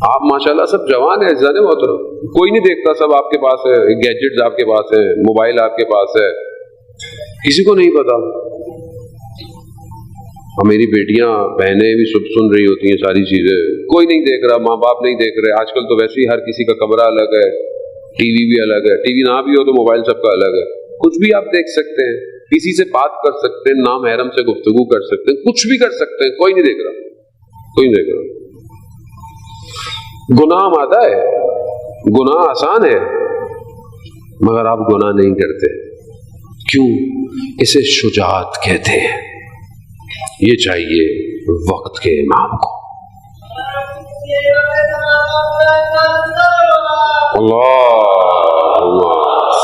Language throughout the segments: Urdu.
آپ ماشاءاللہ سب جوان ہیں عزیزان محترم، کوئی نہیں دیکھتا، سب آپ کے پاس ہے، گیجٹس آپ کے پاس ہے، موبائل آپ کے پاس ہے، کسی کو نہیں پتا. اور میری بیٹیاں بہنیں بھی سب سن رہی ہوتی ہیں ساری چیزیں، کوئی نہیں دیکھ رہا، ماں باپ نہیں دیکھ رہے. آج کل تو ویسے ہی ہر کسی کا کمرہ الگ ہے، ٹی وی بھی الگ ہے، ٹی وی نہ بھی ہو تو موبائل سب کا الگ ہے، کچھ بھی آپ دیکھ سکتے ہیں، کسی سے بات کر سکتے ہیں، نام محرم سے گفتگو کر سکتے ہیں، کچھ بھی کر سکتے ہیں، کوئی نہیں دیکھ رہا، کوئی نہیں دیکھ رہا. گناہ مادہ ہے، گناہ آسان ہے، مگر آپ گناہ نہیں کرتے. کیوں؟ اسے شجاعت کہتے ہیں. یہ چاہیے وقت کے امام کو. اللہم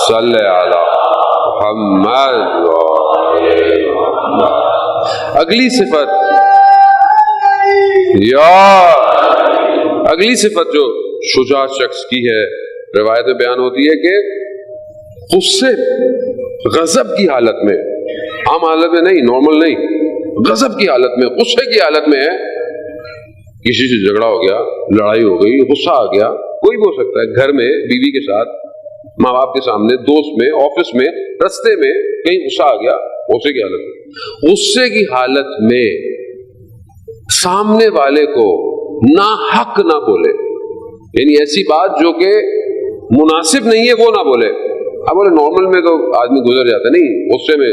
صلی علی محمد. اگلی صفت اگلی صفت جو شجاع شخص کی ہے، روایت میں بیان ہوتی ہے کہ غصے غضب کی حالت میں، عام حالت میں نہیں، نارمل نہیں، غضب کی حالت میں، غصے کی حالت میں ہے، کسی سے جھگڑا ہو گیا، لڑائی ہو گئی، غصہ آ گیا، کوئی بھی ہو سکتا ہے، گھر میں بیوی کے ساتھ، ماں باپ کے سامنے، دوست میں، آفس میں، رستے میں کہیں غصہ آ گیا، غصے کی حالت میں، غصے کی حالت میں سامنے والے کو ناحق نہ بولے، یعنی ایسی بات جو کہ مناسب نہیں ہے وہ نہ بولے. اب بولے نارمل میں تو آدمی گزر جاتا، نہیں، غصے میں،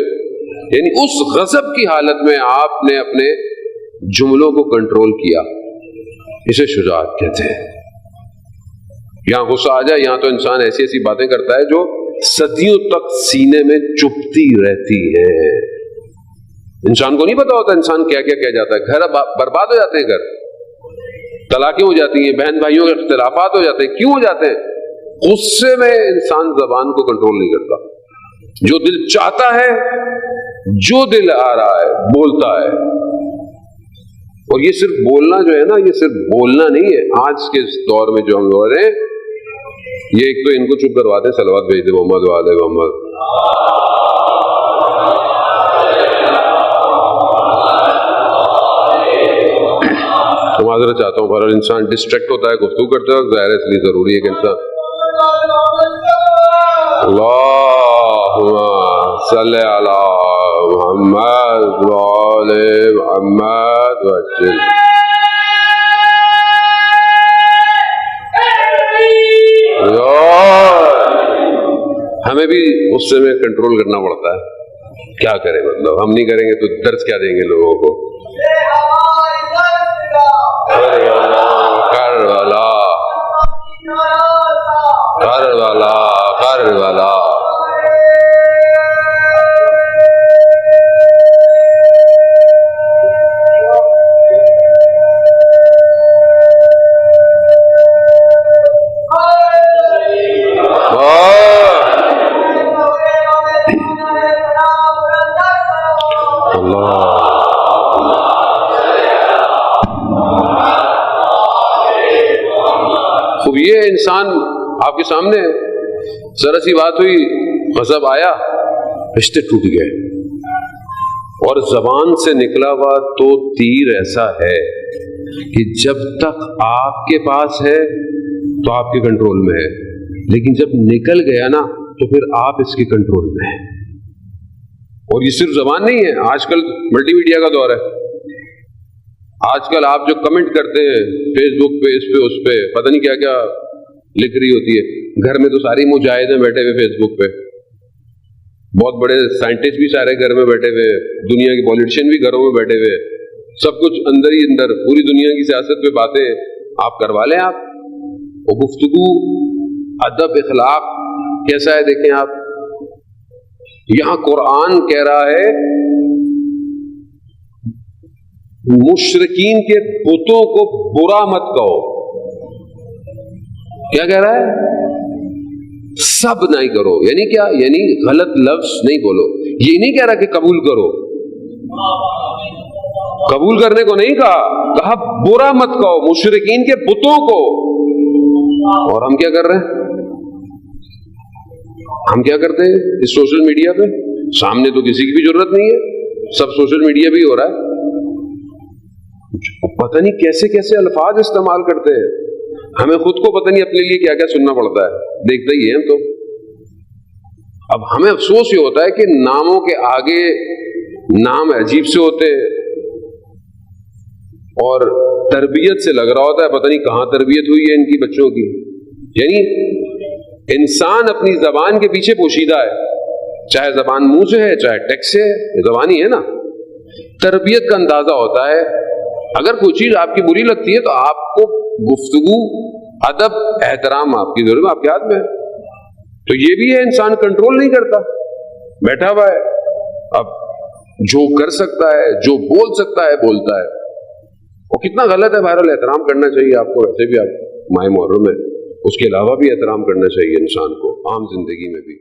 یعنی اس غضب کی حالت میں آپ نے اپنے جملوں کو کنٹرول کیا، اسے شجاعت کہتے ہیں. یہاں غصہ آ جائے، یہاں تو انسان ایسی ایسی باتیں کرتا ہے جو صدیوں تک سینے میں چپتی رہتی ہے. انسان کو نہیں پتا ہوتا انسان کیا کیا کہہ جاتا ہے، گھر برباد ہو جاتے ہیں، گھر طلاقیں ہو جاتی ہیں، بہن بھائیوں کے اختلافات ہو جاتے ہیں. کیوں ہو جاتے ہیں؟ غصے میں انسان زبان کو کنٹرول نہیں کرتا، جو دل چاہتا ہے، جو دل آ رہا ہے بولتا ہے. اور یہ صرف بولنا جو ہے نا، یہ صرف بولنا نہیں ہے. آج کے اس دور میں جو ہم لوگ رہے ہیں، یہ ایک تو ان کو چپ کرواتے ہیں، صلوات بھیج دے محمد وعلى محمد. تو معذرت چاہتا ہوں، ہر انسان ڈسٹریکٹ ہوتا ہے گفتگو کرتے وقت، ظاہر ہے اس لیے ضروری ہے کہ انسان اللہم صلی علی محمد وعلی محمد وسلم. ہمیں بھی غصے میں کنٹرول کرنا پڑتا ہے، کیا کریں، مطلب ہم نہیں کریں گے تو درس کیا دیں گے لوگوں کو. کربلا کربلا کربلا. خوب یہ انسان آپ کے سامنے ذرا سی بات ہوئی، غضب آیا، رشتے ٹوٹ گئے. اور زبان سے نکلا ہوا تو تیر ایسا ہے کہ جب تک آپ کے پاس ہے تو آپ کے کنٹرول میں ہے، لیکن جب نکل گیا نا تو پھر آپ اس کے کنٹرول میں ہیں. اور یہ صرف زبان نہیں ہے، آج کل ملٹی میڈیا کا دور ہے. آج کل آپ جو کمنٹ کرتے ہیں فیس بک پہ، اس پہ، اس پہ، پتہ نہیں کیا کیا لکھ رہی ہوتی ہے. گھر میں تو ساری مجاہدیں بیٹھے ہوئے فیس بک پہ، بہت بڑے سائنٹسٹ بھی سارے گھر میں بیٹھے ہوئے، دنیا کے پولیٹیشین بھی گھروں میں بیٹھے ہوئے، سب کچھ اندر ہی اندر، پوری دنیا کی سیاست پہ باتیں آپ کروا لیں. آپ وہ گفتگو، ادب، اخلاق کیسا ہے دیکھیں آپ. یہاں قرآن کہہ رہا ہے مشرکین کے بتوں کو برا مت کہو. کیا کہہ رہا ہے؟ سب نہیں کرو، یعنی کیا؟ یعنی غلط لفظ نہیں بولو. یہ نہیں کہہ رہا کہ قبول کرو، قبول کرنے کو نہیں کہا برا مت کہو مشرکین کے بتوں کو. اور ہم کیا کر رہے ہیں؟ ہم کیا کرتے ہیں اس سوشل میڈیا پہ؟ سامنے تو کسی کی بھی ضرورت نہیں ہے، سب سوشل میڈیا بھی ہو رہا ہے. پتہ نہیں کیسے کیسے الفاظ استعمال کرتے ہیں, ہمیں خود کو پتہ نہیں اپنے لیے کیا کیا سننا پڑتا ہے, دیکھتے ہی ہیں ہم تو. اب ہمیں افسوس یہ ہوتا ہے کہ ناموں کے آگے نام عجیب سے ہوتے ہیں, اور تربیت سے لگ رہا ہوتا ہے پتہ نہیں کہاں تربیت ہوئی ہے ان کی بچوں کی. یعنی انسان اپنی زبان کے پیچھے پوشیدہ ہے, چاہے زبان منہ سے ہے چاہے ٹیکسٹ سے ہے, زبان ہی ہے نا. تربیت کا اندازہ ہوتا ہے. اگر کوئی چیز آپ کی بری لگتی ہے تو آپ کو گفتگو, ادب, احترام آپ کی ضرورت آپ کے ہاتھ میں ہے. تو یہ بھی ہے انسان کنٹرول نہیں کرتا, بیٹھا ہوا ہے, اب جو کر سکتا ہے جو بول سکتا ہے بولتا ہے. وہ کتنا غلط ہے. بہرحال احترام کرنا چاہیے آپ کو, ویسے بھی آپ ماہ محرم ہے, اس کے علاوہ بھی احترام کرنا چاہیے انسان کو عام زندگی میں بھی.